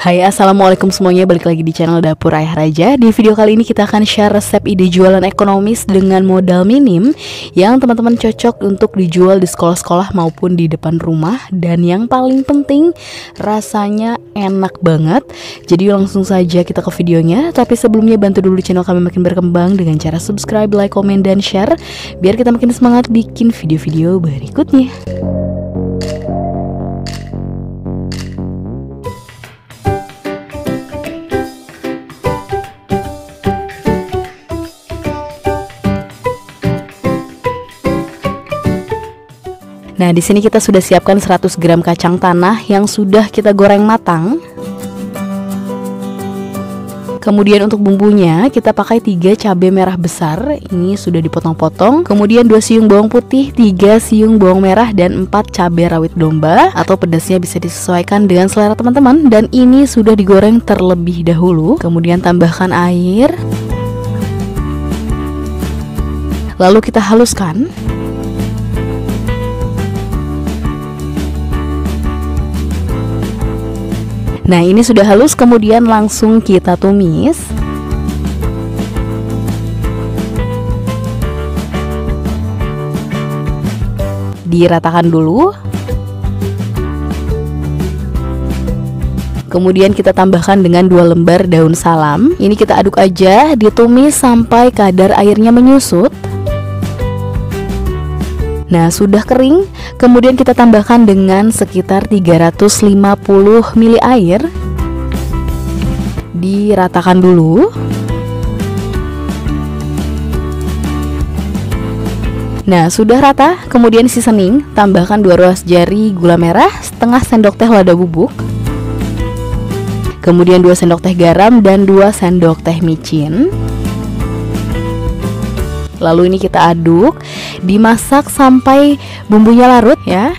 Hai, assalamualaikum semuanya, balik lagi di channel Dapur Ayah Raja. Di video kali ini kita akan share resep ide jualan ekonomis dengan modal minim yang teman-teman cocok untuk dijual di sekolah-sekolah maupun di depan rumah. Dan yang paling penting, rasanya enak banget. Jadi langsung saja kita ke videonya. Tapi sebelumnya bantu dulu channel kami makin berkembang dengan cara subscribe, like, komen, dan share, biar kita makin semangat bikin video-video berikutnya. Nah, di sini kita sudah siapkan 100 gram kacang tanah yang sudah kita goreng matang. Kemudian untuk bumbunya kita pakai 3 cabai merah besar, ini sudah dipotong-potong. Kemudian 2 siung bawang putih, 3 siung bawang merah, dan 4 cabai rawit domba. Atau pedasnya bisa disesuaikan dengan selera teman-teman. Dan ini sudah digoreng terlebih dahulu. Kemudian tambahkan air, lalu kita haluskan. Nah, ini sudah halus, kemudian langsung kita tumis. Diratakan dulu. Kemudian kita tambahkan dengan 2 lembar daun salam. Ini kita aduk aja, ditumis sampai kadar airnya menyusut. Nah, sudah kering, kemudian kita tambahkan dengan sekitar 350 ml air. Diratakan dulu. Nah, sudah rata, kemudian seasoning, tambahkan 2 ruas jari gula merah, setengah sendok teh lada bubuk. Kemudian 2 sendok teh garam dan 2 sendok teh micin. Lalu ini kita aduk, dimasak sampai bumbunya larut ya.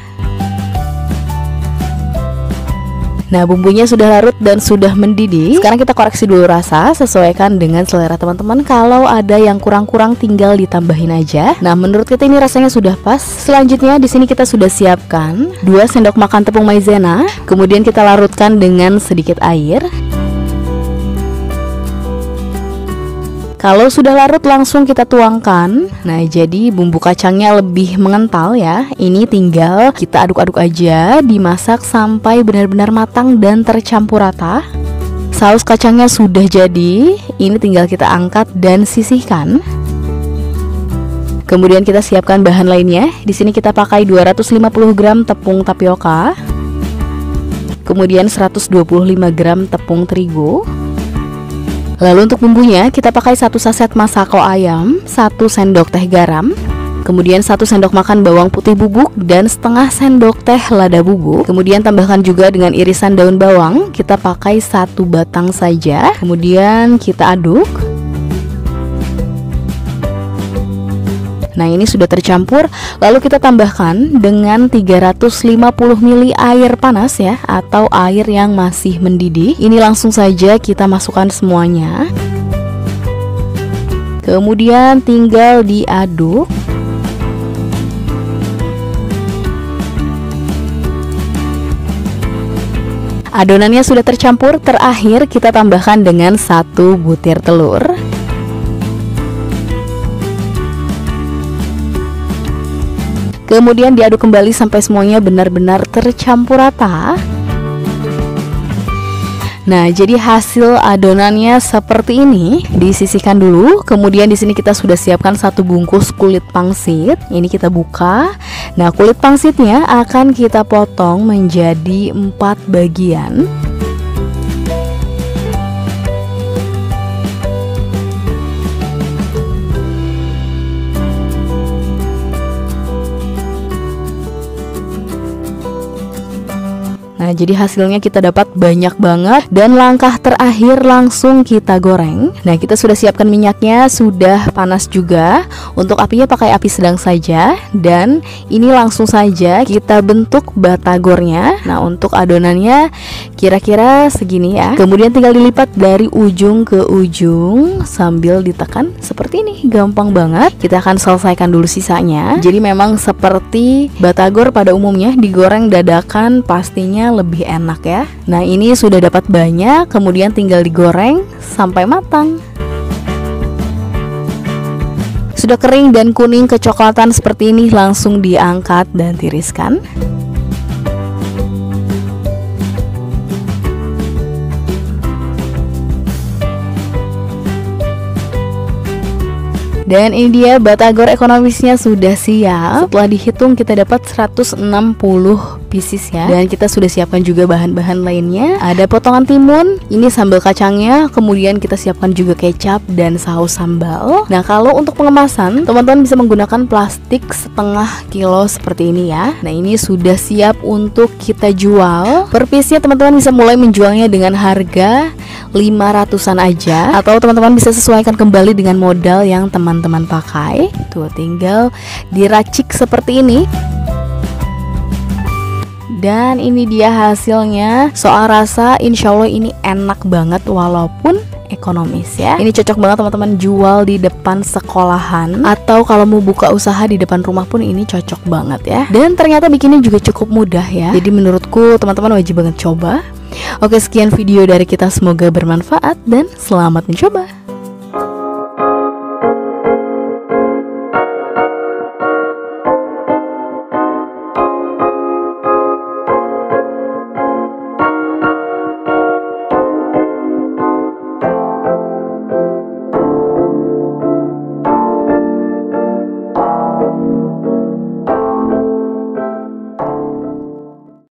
Nah, bumbunya sudah larut dan sudah mendidih. Sekarang kita koreksi dulu rasa, sesuaikan dengan selera teman-teman. Kalau ada yang kurang-kurang tinggal ditambahin aja. Nah, menurut kita ini rasanya sudah pas. Selanjutnya di sini kita sudah siapkan 2 sendok makan tepung maizena. Kemudian kita larutkan dengan sedikit air. Kalau sudah larut langsung kita tuangkan. Nah, jadi bumbu kacangnya lebih mengental ya. Ini tinggal kita aduk-aduk aja, dimasak sampai benar-benar matang dan tercampur rata. Saus kacangnya sudah jadi. Ini tinggal kita angkat dan sisihkan. Kemudian kita siapkan bahan lainnya. Di sini kita pakai 250 gram tepung tapioka. Kemudian 125 gram tepung terigu. Lalu untuk bumbunya kita pakai 1 saset masako ayam, 1 sendok teh garam, kemudian 1 sendok makan bawang putih bubuk dan setengah sendok teh lada bubuk. Kemudian tambahkan juga dengan irisan daun bawang, kita pakai 1 batang saja. Kemudian kita aduk. Nah, ini sudah tercampur. Lalu kita tambahkan dengan 350 ml air panas ya, atau air yang masih mendidih. Ini langsung saja kita masukkan semuanya. Kemudian tinggal diaduk. Adonannya sudah tercampur. Terakhir kita tambahkan dengan 1 butir telur. Kemudian diaduk kembali sampai semuanya benar-benar tercampur rata. Nah, jadi hasil adonannya seperti ini. Disisihkan dulu. Kemudian di sini kita sudah siapkan 1 bungkus kulit pangsit. Ini kita buka. Nah, kulit pangsitnya akan kita potong menjadi 4 bagian. Nah, jadi hasilnya kita dapat banyak banget. Dan langkah terakhir langsung kita goreng. Nah, kita sudah siapkan minyaknya, sudah panas juga. Untuk apinya pakai api sedang saja. Dan ini langsung saja kita bentuk batagornya. Nah, untuk adonannya kira-kira segini ya. Kemudian tinggal dilipat dari ujung ke ujung sambil ditekan seperti ini. Gampang banget. Kita akan selesaikan dulu sisanya. Jadi memang seperti batagor pada umumnya, digoreng dadakan pastinya rasanya lebih enak ya. Nah ini sudah dapat banyak, kemudian tinggal digoreng sampai matang. Sudah kering dan kuning kecoklatan seperti ini, langsung diangkat dan tiriskan. Dan ini dia batagor ekonomisnya sudah siap. Setelah dihitung kita dapat 160 pieces ya. Dan kita sudah siapkan juga bahan-bahan lainnya. Ada potongan timun, ini sambal kacangnya, kemudian kita siapkan juga kecap dan saus sambal. Nah kalau untuk pengemasan, teman-teman bisa menggunakan plastik setengah kilo seperti ini ya. Nah ini sudah siap untuk kita jual. Per piece-nya teman-teman bisa mulai menjualnya dengan harga 500-an aja, atau teman-teman bisa sesuaikan kembali dengan modal yang teman-teman pakai. Tuh tinggal diracik seperti ini. Dan ini dia hasilnya. Soal rasa insya Allah ini enak banget walaupun ekonomis ya. Ini cocok banget teman-teman jual di depan sekolahan, atau kalau mau buka usaha di depan rumah pun ini cocok banget ya. Dan ternyata bikinnya juga cukup mudah ya. Jadi menurutku teman-teman wajib banget coba. Oke, sekian video dari kita, semoga bermanfaat dan selamat mencoba.